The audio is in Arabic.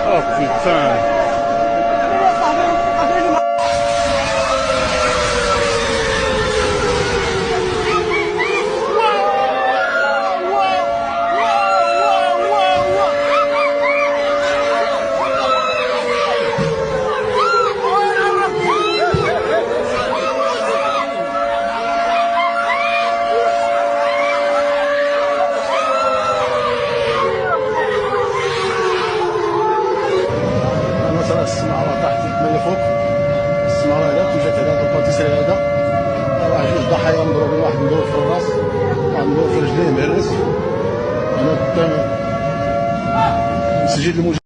Oh putain. السمارة طاحت من الفوق، السمارة هذا وجات على هذا الباتيسري هذا، راه جوج ضحايا مضروبين، واحد مضروب في الراس، واحد مضروب في رجليه مهرس. انا مسجل